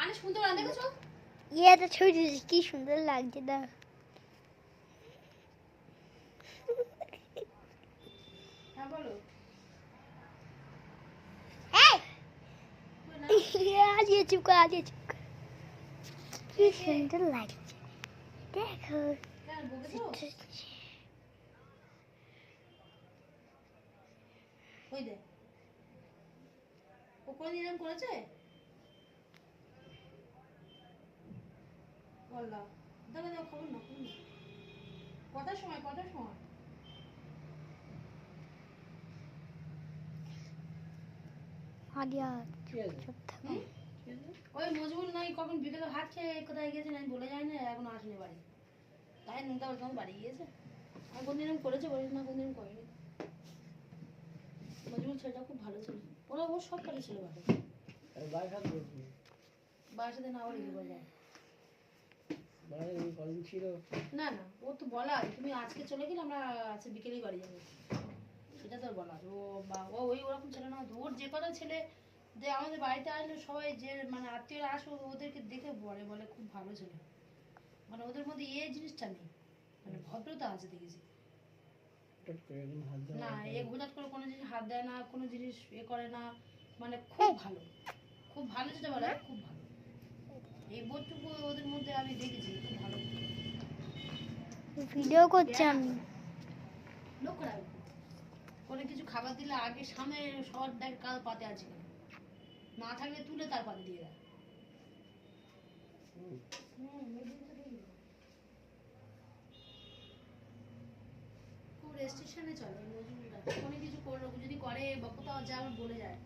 কানে শুনতে না দেখেছো? এটা ছবি কি সুন্দর লাগছে না? হ্যাঁ বলো। আজকে চুপ আজকে চুপ কি সুন্দর লাগছে দেখো। কেন বকেছো? ওই দে। ও কোনদিন এরকম করেছে? বললা। দেখো দেখো খবর না খবর না। কটার সময় কটার সময়? আলিয়া চুপ থাকো। ওই মজবুল নাই কখন বিকেলে ভাত খেয়ে কোথায় গেছে আমি বলে যাই না এখনো আসেনি বাড়ি। তাই নুনটা ওর বাড়ি গিয়েছে। আমি কোনদিন এরকম করেছে বলিস না কোনদিন করেনি। মজবুল ছেলেটা খুব ভালো ছিল। ওরা ওর সব কাজে ছিল ভালো। বাসাতে না আবার কি বললাম? না না ও তো বলা তুমি আজকে চলে গেলে আমরা আজকে বিকেলেই বাড়ি যাবো। সেটা তোর বলা ও বা ও ওই ওরকম ছিল না ওর যে কটা ছেলে যে আমাদের বাড়িতে আসলে সবাই যে মানে আত্মীয়রা আসো ওদেরকে দেখে বলে বলে খুব ভালো ছিল। মানে ওদের মধ্যে এই জিনিসটা নেই মানে ভদ্রতা আছে দেখেছি। না এ হুটহাট করে কোনো জিনিস হাত দেয় না কোনো জিনিস এ করে না মানে খুব ভালো যেটা বলে খুব ভালো। এই বোধটুকু ওদের মধ্যে আমি দেখেছি খুব ভালো। ভিডিও করছি আমি। লক্ষ্য রাখবো কোনো কিছু খাবার দিলে আগে সামনে সবার দেখ কার পাতে আছে কিনা না থাকলে তুলে তার পাতে দিয়ে দেয়। খুব রেস্ট্রিকশনে চলে মজুরিটা কোনো কিছু যদি করে বা কোথাও যা বলে যায়